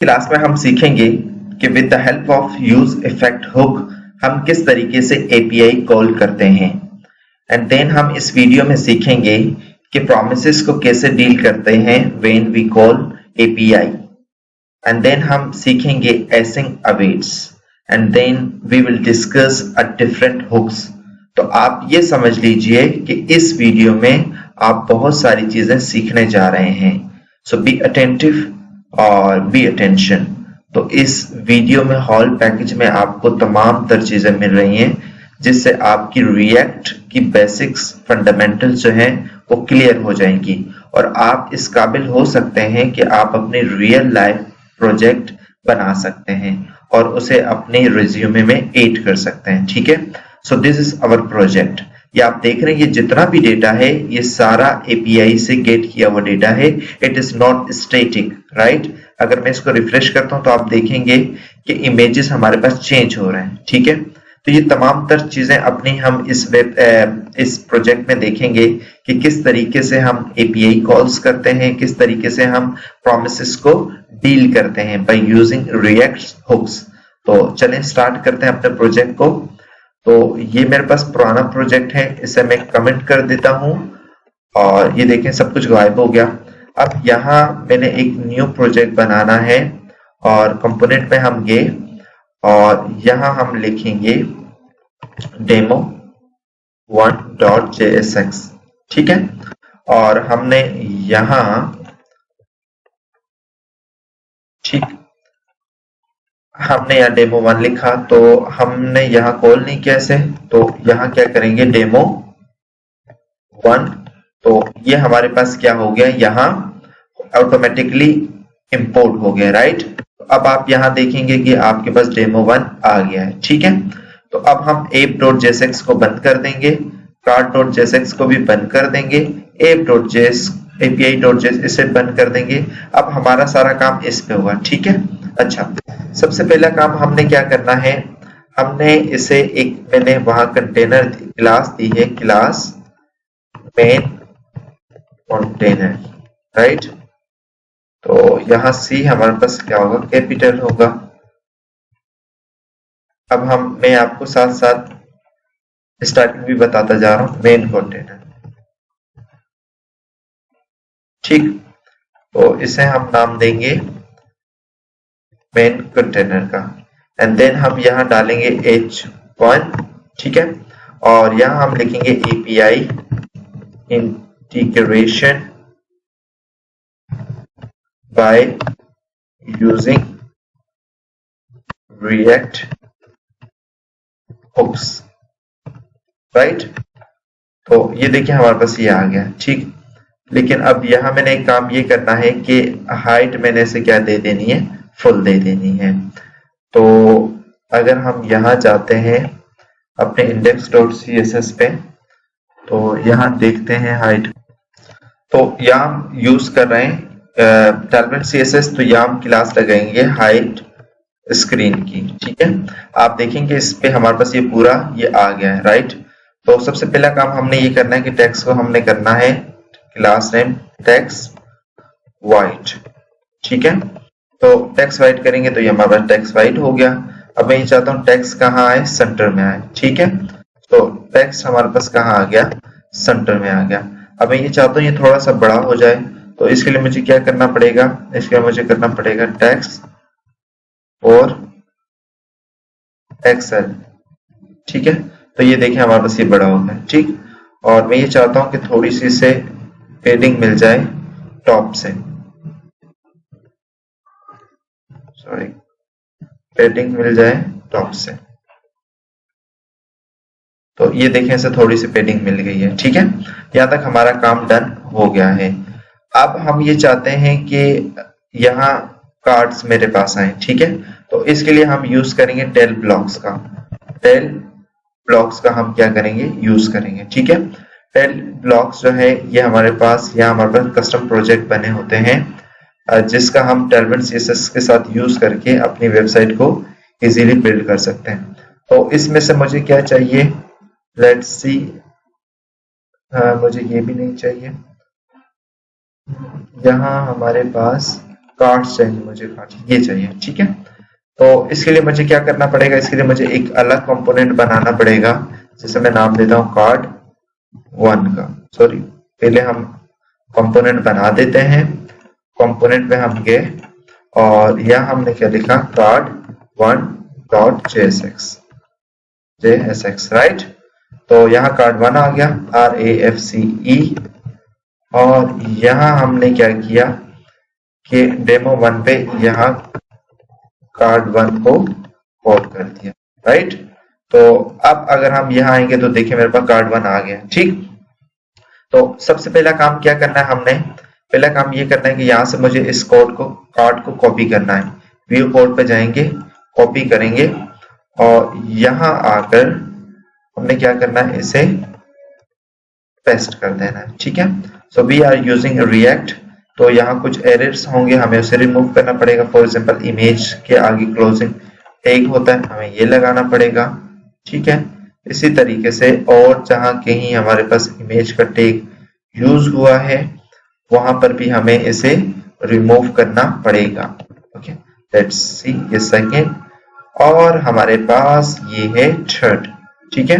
Class में हम सीखेंगे कि with the help of use effect hook हम किस तरीके से एपीआई कॉल करते हैं। एंड देन हम इस वीडियो में सीखेंगे कि प्रोमिसेस को कैसे डील करते हैं when we call API. And then हम सीखेंगे async awaits and then we will discuss a different hooks. तो आप ये समझ लीजिए कि इस वीडियो में आप बहुत सारी चीजें सीखने जा रहे हैं। सो बी अटेंटिव और बी अटेंशन। तो इस वीडियो में हॉल पैकेज में आपको तमाम तर चीजें मिल रही हैं जिससे आपकी रिएक्ट की बेसिक्स फंडामेंटल्स जो हैं वो क्लियर हो जाएंगी और आप इस काबिल हो सकते हैं कि आप अपनी रियल लाइफ प्रोजेक्ट बना सकते हैं और उसे अपने रिज्यूमे में ऐड कर सकते हैं। ठीक है, so this is our project. ये आप देख रहे हैं, ये जितना भी डेटा है ये सारा एपीआई से गेट किया हुआ डेटा है। It is not static, right. अगर मैं इसको रिफ्रेश करता हूं तो आप देखेंगे कि इमेजेस हमारे पास चेंज हो रहे हैं। ठीक है, तो ये तमाम तर चीजें अपनी हम इस प्रोजेक्ट में देखेंगे कि किस तरीके से हम एपीआई कॉल्स करते हैं, किस तरीके से हम प्रोमिसेस को डील करते हैं बाय यूजिंग रिएक्ट हुक्स। तो चलें स्टार्ट करते हैं अपने प्रोजेक्ट को। तो ये मेरे पास पुराना प्रोजेक्ट है, इसे मैं कमेंट कर देता हूं और ये देखें सब कुछ गायब हो गया। अब यहाँ मैंने एक न्यू प्रोजेक्ट बनाना है और कंपोनेंट में हम गए और यहाँ हम लिखेंगे demo1.jsx। ठीक है, और हमने यहाँ हमने यहाँ demo1 लिखा तो हमने यहाँ कॉल नहीं किया इसे, तो यहाँ क्या करेंगे demo1। तो ये हमारे पास क्या हो गया, यहाँ ऑटोमेटिकली इंपोर्ट हो गया, राइट। अब आप यहाँ देखेंगे कि आपके पास demo1 आ गया है। ठीक है, तो अब हम app.jsx को बंद कर देंगे, cart.jsx को भी बंद कर देंगे, api.js इसे बंद कर देंगे। अब हमारा सारा काम इस पे होगा। ठीक है, अच्छा सबसे पहला काम हमने क्या करना है, हमने इसे मैंने वहां कंटेनर क्लास दी है, क्लास मेन कंटेनर, राइट। तो यहाँ सी हमारे पास क्या होगा, कैपिटल होगा। अब मैं आपको साथ साथ स्टार्टिंग भी बताता जा रहा हूं, मेन कंटेनर। ठीक, तो इसे हम नाम देंगे मेन कंटेनर का एंड देन हम यहाँ डालेंगे h1। ठीक है, और यहाँ हम लिखेंगे API integration by using React hooks, right. तो ये देखिए हमारे पास ये आ गया। ठीक, लेकिन अब यहाँ मैंने एक काम ये करना है कि हाइट मैंने इसे क्या दे देनी है, फुल दे देनी है। तो अगर हम यहाँ जाते हैं अपने index.css पे तो यहाँ देखते हैं हाइट, तो यहाँ यूज कर रहे हैं Tailwind CSS, तो यहाँ हम क्लास लगाएंगे हाइट स्क्रीन की। ठीक है, आप देखेंगे इस पे हमारे पास ये पूरा ये आ गया है, राइट। तो सबसे पहला काम हमने ये करना है कि टेक्स्ट को हमने करना है क्लास नेम टेक्स्ट वाइट। ठीक है, तो टेक्स्ट वाइट करेंगे तो ये हमारे पास टेक्स्ट वाइट हो गया। अब मैं ये चाहता हूँ टेक्स्ट कहाँ आए, सेंटर में आए। ठीक है, तो टेक्स्ट हमारे पास कहाँ आ गया, सेंटर में आ गया। अब मैं ये चाहता हूँ ये थोड़ा सा बड़ा हो जाए, तो इसके लिए मुझे क्या करना पड़ेगा, इसके लिए मुझे करना पड़ेगा टेक्स्ट और एक्सेल। ठीक है, तो ये देखिए हमारे पास ये बड़ा हो गया। ठीक, और मैं ये चाहता हूँ कि थोड़ी सी से पेडिंग मिल जाए टॉप से, सॉरी पेडिंग मिल जाए टॉप से। तो ये देखें इसे थोड़ी सी पेडिंग मिल गई है। ठीक है, यहाँ तक हमारा काम डन हो गया है। अब हम ये चाहते हैं कि यहाँ कार्ड्स मेरे पास आए। ठीक है, तो इसके लिए हम यूज करेंगे टेल ब्लॉक्स का। टेल ब्लॉक्स का हम क्या करेंगे, यूज करेंगे। ठीक है, टेल ब्लॉक्स जो है ये हमारे पास यहाँ हमारे पास कस्टम प्रोजेक्ट बने होते हैं जिसका हम Tailwind CSS के साथ यूज करके अपनी वेबसाइट को इजीली बिल्ड कर सकते हैं। तो इसमें से मुझे क्या चाहिए, लेट्स सी, मुझे ये भी नहीं चाहिए। यहाँ हमारे पास कार्ड्स चाहिए मुझे, कार्ड्स ये चाहिए, ठीक है। तो इसके लिए मुझे क्या करना पड़ेगा, इसके लिए मुझे एक अलग कंपोनेंट बनाना पड़ेगा, जिसे मैं नाम देता हूँ कार्ड 1 का। सॉरी, पहले हम कंपोनेंट बना देते हैं। कंपोनेंट में हम गए और यह हमने क्या लिखा, कार्ड 1 डॉट JSX, राइट। तो यहाँ कार्ड 1 आ गया, RAFCE, और यहाँ हमने क्या किया कि डेमो 1 पे यहाँ कार्ड 1 को कॉल कर दिया, राइट। तो अब अगर हम यहाँ आएंगे तो देखिए मेरे पास कार्ड 1 आ गया, ठीक। तो सबसे पहला काम क्या करना है, हमने पहला काम ये करना है कि यहाँ से मुझे इस कोड को, कार्ड को कॉपी करना है। व्यू कोड पे जाएंगे, कॉपी करेंगे और यहाँ आकर हमने क्या करना है, इसे पेस्ट कर देना है, ठीक है। So we are using React, तो यहाँ कुछ एरर्स होंगे, हमें उसे रिमूव करना पड़ेगा। फॉर एग्जांपल इमेज के आगे क्लोजिंग टैग होता है, हमें ये लगाना पड़ेगा, ठीक है। इसी तरीके से और जहां कहीं हमारे पास इमेज का टैग यूज हुआ है वहां पर भी हमें इसे रिमूव करना पड़ेगा। ओके, लेट्स सी ये सेकंड, और हमारे पास ये है थर्ड, ठीक है।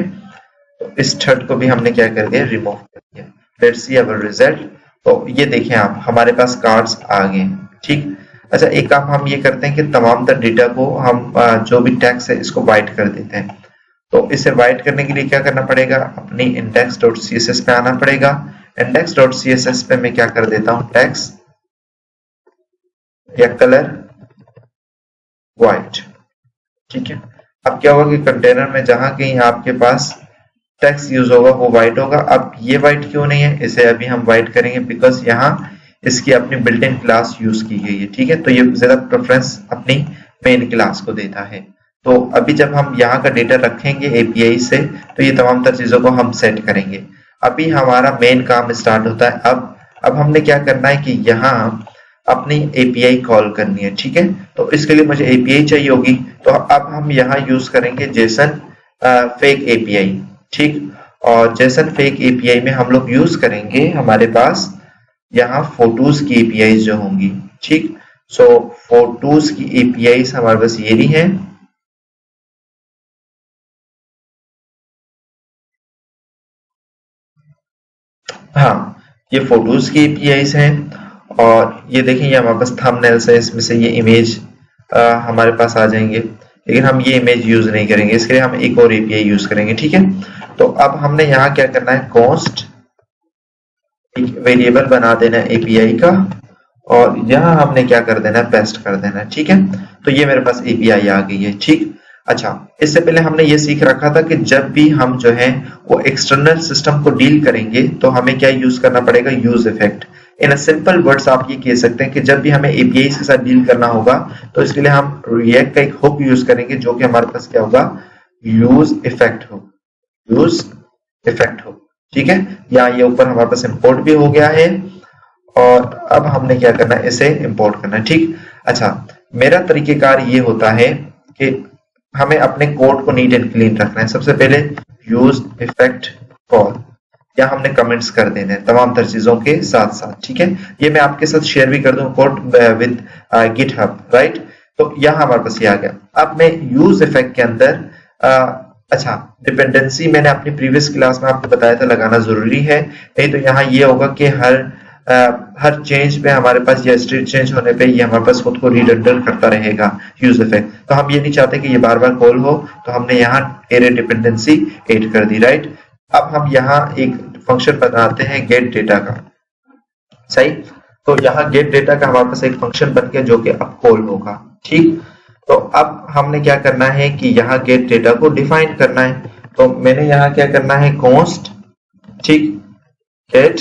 तो इस थर्ड को भी हमने क्या कर दिया, रिमूव कर दिया। Let's see our result. तो ये देखें आप, हमारे पास कार्ड्स आ गए, ठीक। अच्छा, एक काम हम ये करते हैं कि तमाम तर डेटा को हम जो भी टेक्स्ट है इसको वाइट कर देते हैं। तो इसे वाइट करने के लिए क्या करना पड़ेगा, अपनी index.css पे आना पड़ेगा। index.css पे मैं क्या कर देता हूं, टेक्स्ट या कलर व्हाइट, ठीक है। अब क्या होगा कि कंटेनर में जहां कहीं आपके पास टेक्स्ट यूज होगा वो व्हाइट होगा। अब ये व्हाइट क्यों नहीं है, इसे अभी हम व्हाइट करेंगे बिकॉज यहाँ इसकी अपनी बिल्ट इन क्लास यूज की गई है, ठीक है। तो ये ज्यादा प्रेफरेंस अपनी मेन क्लास को देता है। तो अभी जब हम यहाँ का डेटा रखेंगे एपीआई से, तो ये तमाम तर चीजों को हम सेट करेंगे। अभी हमारा मेन काम स्टार्ट होता है। अब हमने क्या करना है कि यहाँ अपनी एपीआई कॉल करनी है, ठीक है। तो इसके लिए मुझे एपीआई चाहिए होगी, तो अब हम यहाँ यूज करेंगे जेसन फेक एपीआई, ठीक। और जेसन फेक एपीआई में हम लोग यूज करेंगे, हमारे पास यहाँ फोटोज की एपीआई जो होंगी, ठीक। सो फोटोज की एपीआई हमारे पास ये नहीं है, हाँ ये फोटोज की एपीआईज हैं। और ये देखें ये हमारे पास थंबनेल्स है, इसमें से ये इमेज हमारे पास आ जाएंगे, लेकिन हम ये इमेज यूज नहीं करेंगे, इसके लिए हम एक और एपीआई यूज करेंगे, ठीक है। तो अब हमने यहाँ क्या करना है, कॉन्स्ट एक वेरिएबल बना देना है एपीआई का, और यहाँ हमने क्या कर देना है, पेस्ट कर देना है, ठीक है। तो ये मेरे पास एपीआई आ गई है, ठीक। अच्छा, इससे पहले हमने ये सीख रखा था कि जब भी हम जो है वो एक्सटर्नल सिस्टम को डील करेंगे तो हमें क्या यूज करना पड़ेगा, use effect. In simple words आप ये कह सकते हैं कि जब भी हमें एपीआई के साथ डील करना होगा तो इसके लिए हम रिएक्ट का एक हुक यूज करेंगे, जो कि हमारे पास क्या होगा, यूज इफेक्ट हो, यूज इफेक्ट हो, ठीक है। यहाँ ये ऊपर हमारे पास इंपोर्ट भी हो गया है, और अब हमने क्या करना है, इसे इंपोर्ट करना है, ठीक। अच्छा, मेरा तरीकेकार ये होता है कि हमें अपने कोड को नीट एंड क्लीन रखना है। सबसे पहले यूज इफेक्ट कॉल, या हमने कमेंट्स कर देने हैं तमाम तर चीजों के साथ साथ, ठीक है। ये मैं आपके साथ शेयर भी कर दूं कोड विद गिटहब, राइट। तो यहाँ हमारे पास ये आ गया। अब मैं यूज इफेक्ट के अंदर अच्छा, डिपेंडेंसी मैंने अपनी प्रीवियस क्लास में आपको बताया था लगाना जरूरी है, नहीं तो यहाँ ये होगा कि हर चेंज पे हमारे पास या स्टेट चेंज होने पे ये हमारे पास खुद को रीडेंडर करता रहेगा यूज इफेक्ट। तो हम ये नहीं चाहते कि ये बार बार कॉल हो, तो हमने यहाँ एरे डिपेंडेंसी ऐड कर दी, राइट। अब हम यहाँ एक फंक्शन बनाते हैं गेट डेटा का, सही। तो यहाँ गेट डेटा का हमारे पास एक फंक्शन बन गया जो कि अब कॉल होगा, ठीक। तो अब हमने क्या करना है कि यहाँ गेट डेटा को डिफाइन करना है। तो मैंने यहाँ क्या करना है, कॉन्स्ट, ठीक, गेट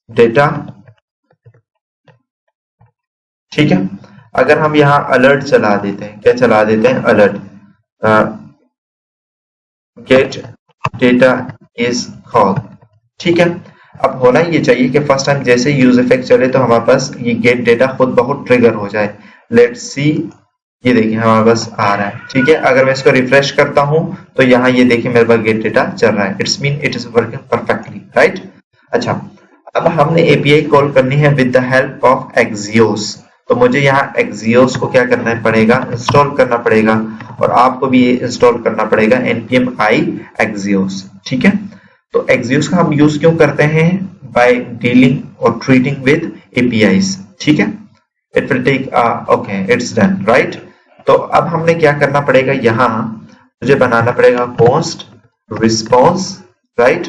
डेटा, ठीक है। अगर हम यहाँ अलर्ट चला देते हैं, क्या चला देते हैं, alert, gate data is call, ठीक है। अब होना ये चाहिए कि फर्स्ट टाइम जैसे यूज इफेक्ट चले तो हमारे पास ये गेट डेटा खुद बहुत ट्रिगर हो जाए। लेट्स सी, ये देखिए हमारे पास आ रहा है, ठीक है। अगर मैं इसको रिफ्रेश करता हूं तो यहाँ ये देखिए मेरे पास गेट डेटा चल रहा है, it's mean it is working perfectly, right. अच्छा, अब हमने एपीआई कॉल करनी है with the help of Axios. तो मुझे यहाँ Axios को क्या करना पड़ेगा, इंस्टॉल करना पड़ेगा, और आपको भी ये इंस्टॉल करना पड़ेगा npm i Axios। ठीक है, तो Axios का हम यूज क्यों करते हैं, बाय डीलिंग और ट्रीटिंग विद APIs। ठीक है, it will take okay, it's done right. तो अब हमने क्या करना पड़ेगा, यहाँ मुझे बनाना पड़ेगा पोस्ट रिस्पॉन्स राइट,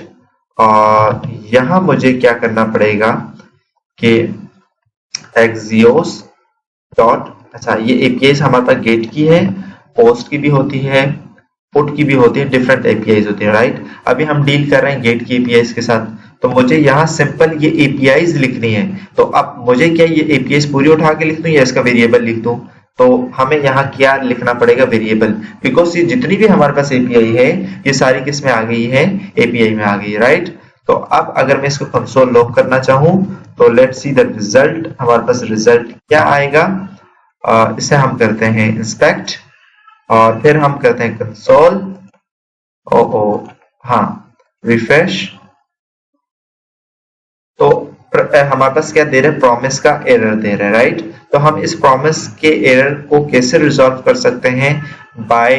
और यहाँ मुझे क्या करना पड़ेगा कि Axios डॉट, अच्छा ये APIs हमारे पास गेट की है, पोस्ट की भी होती है, पुट की भी होती है, डिफरेंट APIs होती है राइट। अभी हम डील कर रहे हैं गेट की APIs के साथ, तो मुझे यहाँ सिंपल ये APIs लिखनी है। तो अब मुझे क्या ये APIs पूरी उठा के लिख दूं या इसका वेरिएबल लिख दूं, तो हमें यहाँ क्या लिखना पड़ेगा, वेरिएबल, बिकॉज ये जितनी भी हमारे पास API है ये सारी किस में आ गई है, API में आ गई है राइट। तो अब अगर मैं इसको कंसोल लॉग करना चाहूं तो लेट्स सी द रिजल्ट, हमारे पास रिजल्ट क्या आएगा, इसे हम करते हैं इंस्पेक्ट और फिर हम करते हैं कंसोल, हाँ रिफ्रेश। तो हमारे पास क्या दे रहे हैं, प्रॉमिस का एरर दे रहे हैं राइट। तो हम इस प्रॉमिस के एरर को कैसे रिजॉल्व कर सकते हैं, बाय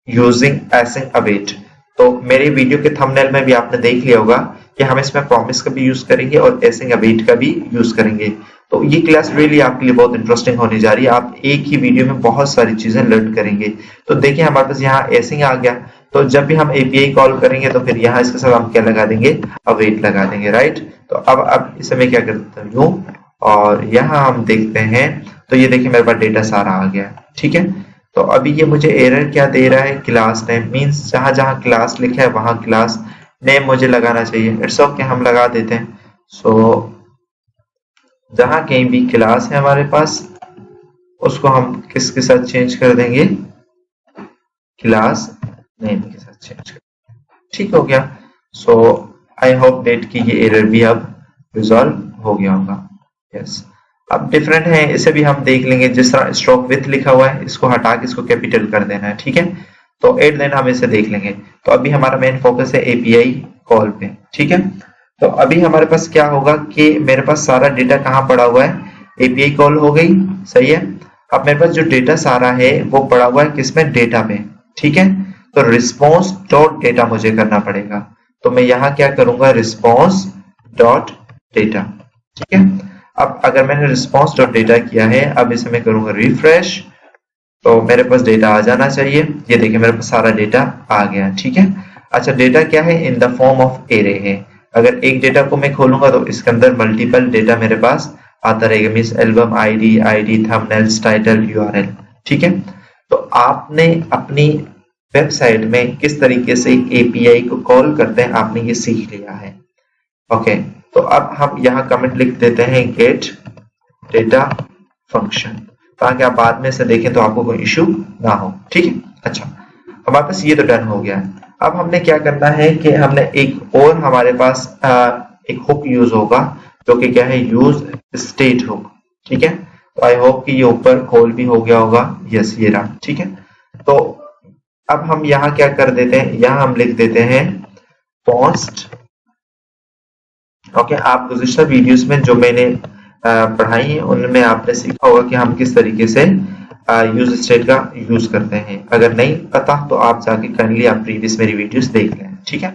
यूजिंग एसिंग अवेट। तो मेरे वीडियो के थंबनेल में भी आपने देख लिया होगा कि हम इसमें प्रॉमिस का भी यूज करेंगे और एसिंग अवेट का भी यूज करेंगे। तो ये क्लास रियली आपके लिए बहुत इंटरेस्टिंग होने जा रही है, आप एक ही वीडियो में बहुत सारी चीजें लर्न करेंगे। तो देखिए हमारे पास यहाँ एसिंग आ गया, तो जब भी हम API कॉल करेंगे तो फिर यहाँ इसके साथ हम क्या लगा देंगे, अवेट लगा देंगे राइट। तो अब इसे मैं क्या करता हूँ और यहाँ हम देखते हैं, तो ये देखिए मेरे पास डेटा सारा आ गया। ठीक है, तो अभी ये मुझे एरर क्या दे रहा है, क्लास नेम, मीन्स जहां जहां क्लास लिखा है वहां क्लास नेम मुझे लगाना चाहिए। इट्स ओके, हम लगा देते हैं। सो जहां कहीं भी क्लास है हमारे पास उसको हम किसके साथ चेंज कर देंगे, क्लास नेम के साथ चेंज कर देंगे। ठीक हो गया। सो आई होप डेट की ये एरर भी अब रिजॉल्व हो गया होगा। यस, अब डिफरेंट है, इसे भी हम देख लेंगे। जिस तरह स्ट्रोक विथ लिखा हुआ है इसको हटा के इसको कैपिटल कर देना है। ठीक है, तो एट देन हम इसे देख लेंगे। तो अभी हमारा मेन फोकस है API कॉल पे। ठीक है, तो अभी हमारे पास क्या होगा कि मेरे पास सारा डेटा कहाँ पड़ा हुआ है, API कॉल हो गई, सही है। अब मेरे पास जो डेटा सारा है वो पड़ा हुआ है किसमें, डेटा में। ठीक है, तो रिस्पॉन्स डॉट डेटा मुझे करना पड़ेगा। तो मैं यहाँ क्या करूंगा, रिस्पॉन्स डॉट डेटा। ठीक है, अब अगर मैंने रिस्पॉन्स डॉट डेटा किया है, अब इसे मैं करूंगा रिफ्रेश, तो मेरे पास डेटा आ जाना चाहिए। ये देखिए मेरे पास सारा डेटा आ गया। ठीक है, अच्छा डेटा क्या है, in the form of array है। अगर एक डेटा को मैं खोलूंगा तो इसके अंदर मल्टीपल डेटा मेरे पास आता रहेगा, means album ID, thumbnails, title, URL। ठीक है, तो आपने अपनी वेबसाइट में किस तरीके से API को कॉल करते हैं आपने ये सीख लिया है। ओके, तो अब हम यहाँ कमेंट लिख देते हैं गेट डेटा फंक्शन, ताकि आप बाद में से देखें तो आपको कोई इश्यू ना हो। ठीक है, अच्छा हमारे पास ये तो डन हो गया। अब हमने क्या करना है कि हमने एक और हमारे पास एक हुक यूज होगा जो कि क्या है, यूज स्टेट हुक। ठीक है, तो आई होप कि ये ऊपर खोल भी हो गया होगा। यस, ये रहा। ठीक है, तो अब हम यहाँ क्या कर देते हैं, यहाँ हम लिख देते हैं पोस्ट। ओके, आप गुज़िश्ता वीडियोस में जो मैंने पढ़ाई है उनमें आपने सीखा होगा कि हम किस तरीके से यूज स्टेट का यूज करते हैं। अगर नहीं पता तो आप जाके काइंडली आप प्रीवियस मेरी वीडियोस देख लें। ठीक है,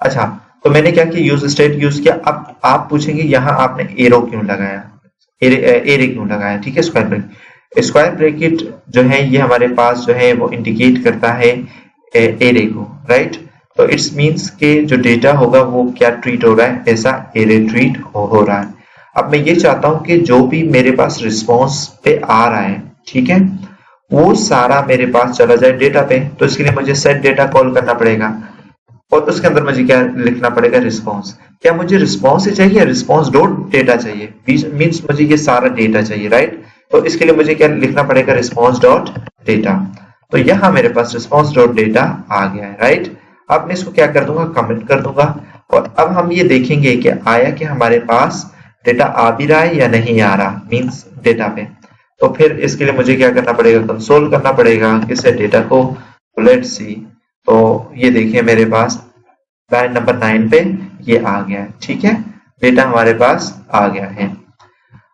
अच्छा तो मैंने क्या किया, यूज स्टेट यूज किया। अब आप पूछेंगे यहाँ आपने एरो क्यों लगाया, एरे क्यों लगाया। ठीक है, स्क्वायर ब्रैकेट जो है ये हमारे पास जो है वो इंडिकेट करता है एरे को राइट। तो इट्स मीन्स के जो डेटा होगा वो क्या ट्रीट हो रहा है, ऐसा एरे ट्रीट हो रहा है। अब मैं ये चाहता हूं कि जो भी मेरे पास रिस्पॉन्स पे आ रहा है, ठीक है, वो सारा मेरे पास चला जाए डेटा पे। तो इसके लिए मुझे सेट डेटा कॉल करना पड़ेगा और उसके अंदर मुझे क्या लिखना पड़ेगा, रिस्पॉन्स। क्या मुझे रिस्पॉन्स ही चाहिए, रिस्पॉन्स डॉट डेटा चाहिए, मीन्स मुझे ये सारा डेटा चाहिए राइट। तो इसके लिए मुझे क्या लिखना पड़ेगा, रिस्पॉन्स डॉट डेटा। तो यहाँ मेरे पास रिस्पॉन्स डॉट डेटा आ गया है राइट। अब मैं इसको क्या कर दूंगा, कमेंट कर दूंगा और अब हम ये देखेंगे कि आया कि हमारे पास डेटा आ भी रहा है या नहीं आ रहा, मीन्स डेटा पे। तो फिर इसके लिए मुझे क्या करना पड़ेगा, कंसोल करना पड़ेगा किससे, डेटा को। लेट्स सी, तो ये देखिए मेरे पास लाइन नंबर 9 पे ये आ गया है। ठीक है, डेटा हमारे पास आ गया है।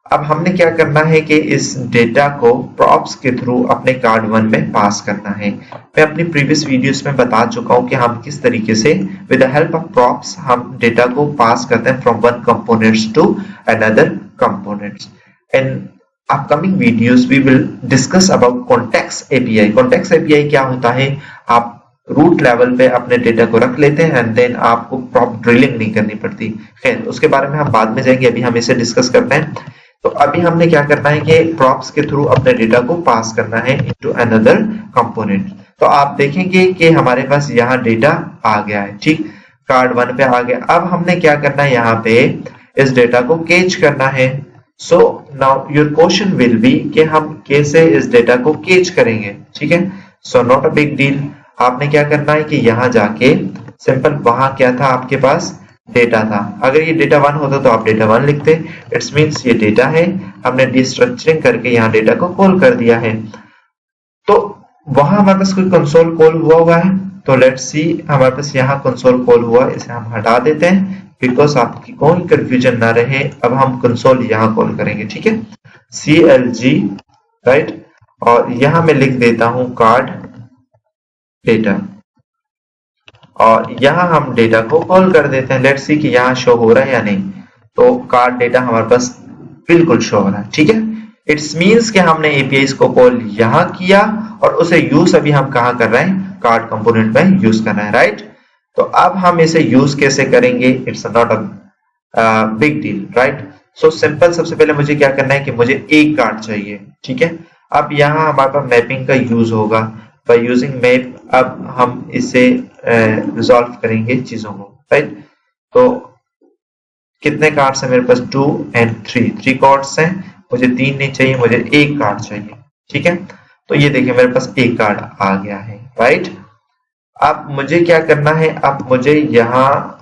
अब हमने क्या करना है कि इस डेटा को प्रॉप्स के थ्रू अपने कार्ड 1 में पास करना है। मैं अपनी प्रीवियस वीडियोस में बता चुका हूं कि हम किस तरीके से with the help of props हम डेटा को पास करते हैं from one components to another components. In upcoming videos we will discuss about context API. Context API क्या होता है? आप रूट लेवल पे अपने डेटा को रख लेते हैं एंड देन आपको प्रॉप ड्रिलिंग नहीं करनी पड़ती। खैर, उसके बारे में हम बाद में जाएंगे, अभी हम इसे डिस्कस करते हैं। तो अभी हमने क्या करना है कि प्रॉप्स के थ्रू अपने डेटा को पास करना है इनटू अनदर कंपोनेंट। तो आप देखेंगे कि हमारे पास यहाँ डेटा आ गया है, ठीक, कार्ड 1 पे आ गया। अब हमने क्या करना है, यहाँ पे इस डेटा को कैच करना है। So now your question will be कि हम कैसे इस डेटा को कैच करेंगे, ठीक है। So not a big deal. आपने क्या करना है कि यहाँ जाके सिंपल, वहां क्या था आपके पास, डेटा था। अगर ये डेटा 1 होता तो आप डेटा 1 लिखते। इट्स मींस ये डेटा है, हमने डिस्ट्रक्चरिंग करके यहाँ डेटा को कॉल कर दिया है। तो वहां हमारे पास कोई कंसोल कॉल हुआ है, तो लेट्स सी हमारे पास यहाँ कंसोल कॉल हुआ, इसे हम हटा देते हैं बिकॉज आपकी कोई कंफ्यूजन ना रहे। अब हम कंसोल यहाँ कॉल करेंगे, ठीक है, CLG, राइट, और यहाँ मैं लिख देता हूं कार्ड डेटा, और यहाँ हम डेटा को कॉल कर देते हैं। लेट्स सी कि यहाँ शो हो रहा है या नहीं। तो कार्ड डेटा हमारे पास बिल्कुल शो हो रहा है, ठीक है। इट्स मींस कि हमने एपीआई को कॉल यहाँ किया और उसे यूज अभी हम कहाँ कर रहे हैं, कार्ड कंपोनेंट में यूज कर रहे हैं, राइट। तो अब हम इसे यूज कैसे करेंगे, it's not a big deal, right. So simple, सबसे पहले मुझे क्या करना है कि मुझे एक कार्ड चाहिए, ठीक है। अब यहाँ हमारे पास मैपिंग का यूज होगा, बाय यूजिंग मैप। अब हम इसे रिजॉल्व करेंगे चीजों को, राइट। तो कितने कार्ड्स हैं मेरे पास, 2 and 3 कार्ड्स हैं। मुझे 3 नहीं चाहिए, मुझे एक कार्ड चाहिए, ठीक है। तो ये देखिए मेरे पास एक कार्ड आ गया है, राइट। अब मुझे क्या करना है, अब मुझे यहाँ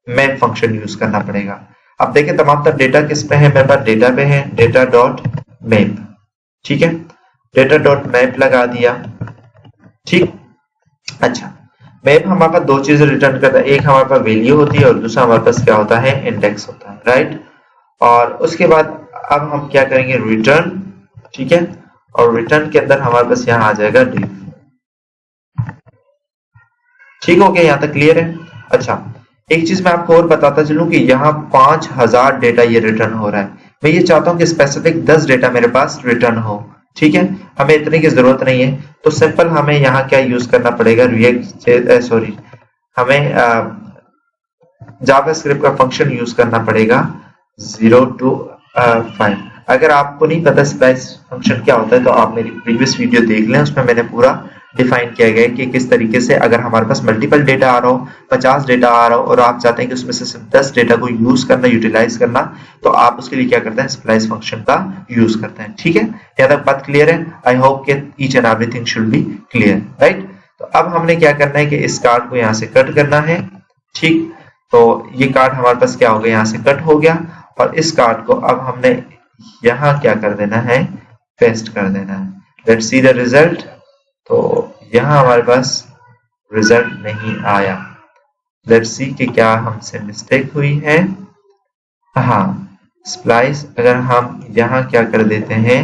मैप फंक्शन यूज करना पड़ेगा। अब देखिए तमाम तर डेटा किस पे है, मेरे पास डेटा पे है, डेटा डॉट मैप, ठीक है। डेटा डॉट मैप लगा दिया, ठीक। अच्छा, मैप हमारे पास दो चीजें रिटर्न करता है, एक हमारे पास वैल्यू होती है और दूसरा हमारे पास क्या होता है, इंडेक्स होता है, राइट। और उसके बाद अब हम क्या करेंगे, रिटर्न, ठीक है। और रिटर्न के अंदर हमारे पास यहाँ आ जाएगा div, ठीक हो गया, यहाँ तक क्लियर है। अच्छा, एक चीज मैं आपको और बताता चलूं कि यहाँ 5000 डेटा ये रिटर्न हो रहा है। मैं ये चाहता हूं कि स्पेसिफिक 10 डेटा मेरे पास रिटर्न हो, ठीक है। हमें इतने की जरूरत नहीं है, तो सिंपल हमें यहाँ क्या यूज करना पड़ेगा, हमें जावास्क्रिप्ट का फंक्शन यूज करना पड़ेगा 0 to 5। अगर आपको नहीं पता स्प्लाइस फंक्शन क्या होता है तो आप मेरी प्रीवियस वीडियो देख लें, उसमें मैंने पूरा डिफाइन किया गया है कि किस तरीके से अगर हमारे पास मल्टीपल डेटा आ रहा हो, 50 डेटा आ रहा हो और आप चाहते हैं कि उसमें से सिर्फ 10 डेटा को यूज करना, यूटिलाइज करना, तो आप उसके लिए क्या करते हैं, स्प्लाइस फंक्शन का यूज करते हैं, ठीक है। यहाँ तक बात क्लियर है? आई होप कि each and everything should be clear, right. तो अब हमने क्या करना है कि इस कार्ड को यहाँ से कट करना है, ठीक। तो ये कार्ड हमारे पास क्या हो गया, यहाँ से कट हो गया, और इस कार्ड को अब हमने यहाँ क्या कर देना है, पेस्ट कर देना है। Let's see the result. तो यहाँ हमारे पास रिजल्ट नहीं आया। लेट्स सी कि क्या हमसे मिस्टेक हुई है। हाँ, स्प्लाइस अगर हम यहाँ क्या कर देते हैं,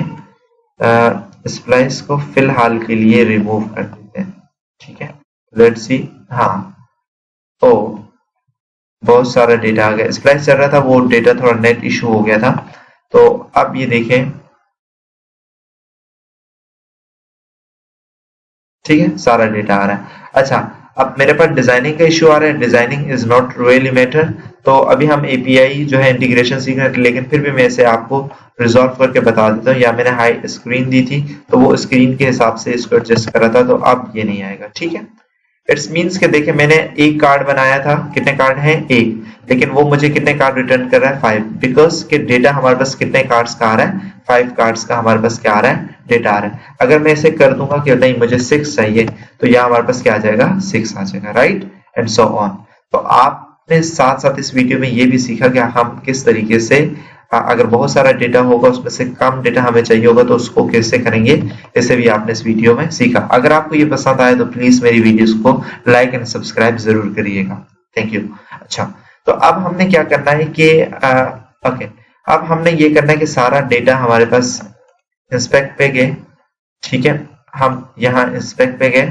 स्प्लाइस को फिलहाल के लिए रिमूव कर देते हैं, ठीक है। लेट्स सी, हाँ, तो बहुत सारा डेटा आ गया। स्प्लाइस चल रहा था, वो डेटा थोड़ा नेट इशू हो गया था। तो अब ये देखें, ठीक है, सारा डेटा आ रहा है। अच्छा, अब मेरे पास डिजाइनिंग का इशू आ रहा है, designing is not really matter. तो अभी हम एपीआई जो है इंटीग्रेशन सीख रहे हैं, लेकिन फिर भी मैं इसे आपको रिजॉल्व करके बता देता हूँ। या मैंने हाई स्क्रीन दी थी तो वो स्क्रीन के हिसाब से इसको एडजस्ट करा था, तो अब ये नहीं आएगा, ठीक है। इट्स मीन्स के देखिए मैंने एक कार्ड बनाया था, कितने कार्ड हैं, एक, लेकिन वो मुझे कितने कार्ड रिटर्न कर रहा है, 5, बिकॉज के डेटा हमारे पास कितने कार्ड्स का आ रहा है, 5 कार्ड्स का हमारे पास क्या आ रहा है, डेटा आ रहा है। अगर मैं इसे कर दूंगा कि नहीं मुझे 6 चाहिए, तो यहाँ हमारे पास क्या आ जाएगा, 6 आ जाएगा, राइट, एंड सो ऑन। तो आपने साथ साथ इस वीडियो में ये भी सीखा कि हम किस तरीके से अगर बहुत सारा डेटा होगा, उसमें से कम डेटा हमें चाहिए होगा, तो उसको कैसे करेंगे, इसे भी आपने इस वीडियो में सीखा। अगर आपको ये पसंद आए तो प्लीज मेरी वीडियोस को लाइक एंड सब्सक्राइब जरूर करिएगा। Thank you. अच्छा, तो अब हमने क्या करना है कि ओके, अब हमने ये करना है कि सारा डेटा हमारे पास इंस्पेक्ट पे गए, ठीक है, हम यहाँ इंस्पेक्ट पे गए,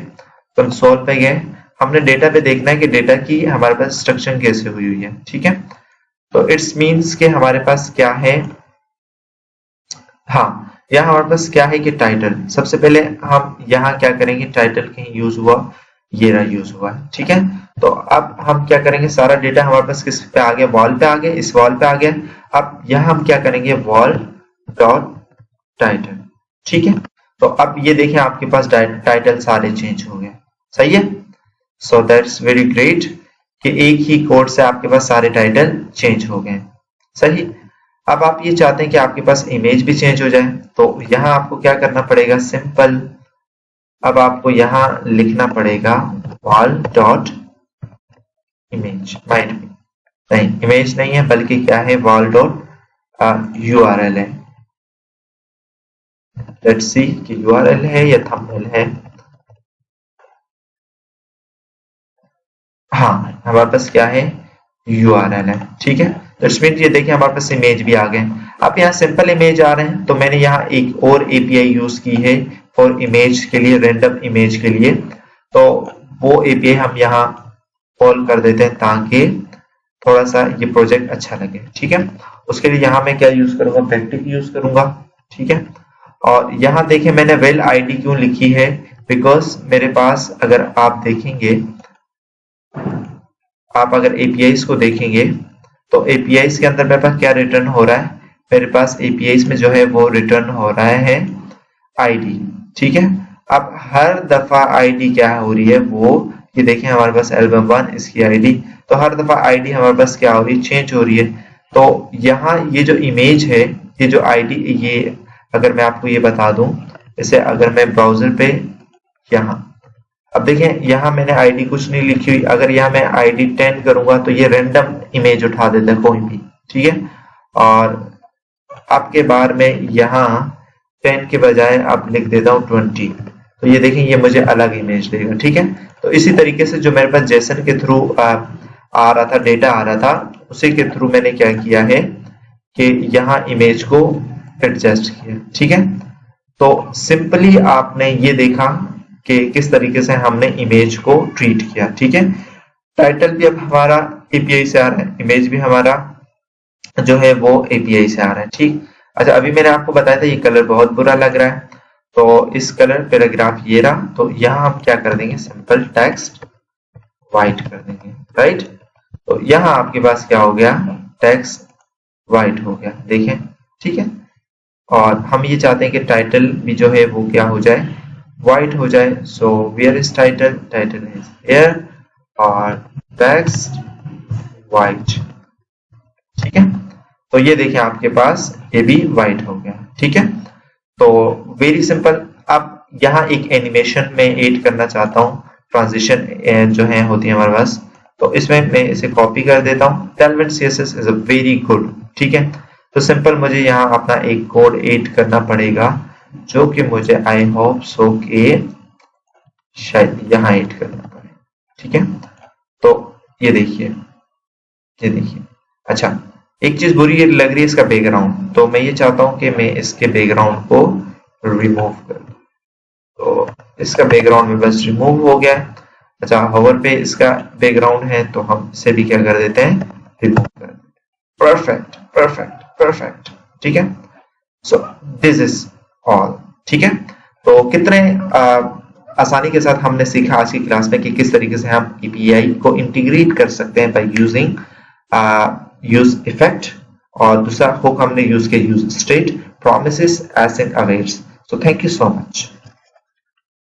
कंसोल पे गए, हमने डेटा पे देखना है कि डेटा की हमारे पास इंस्ट्रक्शन कैसे हुई है, ठीक है। तो इट्स मीन्स के हमारे पास क्या है, हाँ यहाँ हमारे पास क्या है कि टाइटल, सबसे पहले हम यहाँ क्या करेंगे, टाइटल कहीं यूज हुआ, ये रहा यूज हुआ है, ठीक है। तो अब हम क्या करेंगे, सारा डेटा हमारे पास किस पे आ गया, वॉल पे आ गया, इस वॉल पे आ गया। अब यहाँ हम क्या करेंगे, वॉल डॉट टाइटल, ठीक है। तो अब ये देखें आपके पास टाइटल सारे चेंज हो गए, सही है। सो दैट्स वेरी ग्रेट कि एक ही कोड से आपके पास सारे टाइटल चेंज हो गए, सही। अब आप ये चाहते हैं कि आपके पास इमेज भी चेंज हो जाए, तो यहाँ आपको क्या करना पड़ेगा, सिंपल, अब आपको यहाँ लिखना पड़ेगा wall dot image, might be, नहीं इमेज नहीं है बल्कि क्या है, वॉल डॉट URL है। लेट्स सी कि URL है या थंबनेल है, हाँ हमारे पास क्या है, URL है, ठीक है। तो इसमें ये देखिए हमारे पास इमेज भी आ गए। अब यहाँ सिंपल इमेज आ रहे हैं, तो मैंने यहाँ एक और API यूज की है फॉर इमेज के लिए, रैंडम इमेज के लिए, तो वो API हम यहाँ कॉल कर देते हैं ताकि थोड़ा सा ये प्रोजेक्ट अच्छा लगे, ठीक है। उसके लिए यहाँ मैं क्या यूज करूंगा, बैकटिक यूज करूंगा, ठीक है। और यहाँ देखें मैंने वेल ID क्यों लिखी है, बिकॉज मेरे पास अगर आप देखेंगे, आप अगर APIs को देखेंगे तो APIs के अंदर मेरे पास क्या रिटर्न हो रहा है, मेरे पास APIs में जो है वो रिटर्न हो रहा है ID, ठीक है। अब हर दफा ID क्या हो रही है, वो ये देखें हमारे पास एल्बम 1 इसकी ID, तो हर दफा ID हमारे पास क्या हो रही है, चेंज हो रही है। तो यहाँ ये जो इमेज है, ये जो ID, ये अगर मैं आपको ये बता दूं, इसे अगर मैं ब्राउजर पे यहाँ, अब देखें यहाँ मैंने ID कुछ नहीं लिखी हुई, अगर यहाँ मैं ID 10 करूंगा तो ये रैंडम इमेज उठा देता है कोई भी, ठीक है। और आपके बार में यहाँ 10 के बजाय आप लिख देता हूँ 20, तो ये देखें ये मुझे अलग इमेज देगा, ठीक है। तो इसी तरीके से जो मेरे पास जेसन के थ्रू आ रहा था, डेटा आ रहा था, उसी के थ्रू मैंने क्या किया है कि यहाँ इमेज को एडजस्ट किया, ठीक है। तो सिंपली आपने ये देखा कि किस तरीके से हमने इमेज को ट्रीट किया, ठीक है। टाइटल भी अब हमारा API से आ रहा है, इमेज भी हमारा जो है वो API से आ रहा है, ठीक। अच्छा अभी मैंने आपको बताया था ये कलर बहुत बुरा लग रहा है, तो इस कलर पैराग्राफ ये रहा, तो यहाँ हम क्या कर देंगे, सिंपल टेक्स्ट व्हाइट कर देंगे, राइट। तो यहाँ आपके पास क्या हो गया, टेक्स्ट व्हाइट हो गया, देखें, ठीक है। और हम ये चाहते हैं कि टाइटल भी जो है वो क्या हो जाए, व्हाइट हो जाए। So where is title, title is here, और टेक्स्ट व्हाइट, ठीक है। तो ये देखें आपके पास ये भी व्हाइट हो गया, ठीक है। तो वेरी सिंपल। अब यहाँ एक एनिमेशन में ऐड करना चाहता हूँ, ट्रांजिशन जो है होती है हमारे पास, तो इसमें मैं इसे कॉपी कर देता हूँ। Tailwind CSS is a very good, ठीक है। तो सिंपल मुझे यहाँ अपना एक कोड ऐड करना पड़ेगा, जो कि मुझे आई होप सो के शायद यहाँ ऐड करना पड़े, ठीक है। तो ये देखिए, अच्छा एक चीज बुरी लग रही है इसका बैकग्राउंड, तो मैं ये चाहता हूं कि मैं इसके बैकग्राउंड को रिमूव कर दूं, तो इसका बैकग्राउंड में बस रिमूव हो गया। अच्छा होवर पे इसका बैकग्राउंड है, तो हम इसे भी क्या कर देते हैं, रिमूव कर देते हैं। परफेक्ट परफेक्ट परफेक्ट, ठीक है। सो दिस इज ऑल, ठीक है। तो कितने आसानी के साथ हमने सीखा आज की क्लास में कि किस तरीके से हम API को इंटीग्रेट कर सकते हैं बाय यूजिंग यूज इफेक्ट, और दूसरा हुक हमने यूज किया यूज स्टेट, प्रॉमिसेस, एसिड, awaits. So thank you so much.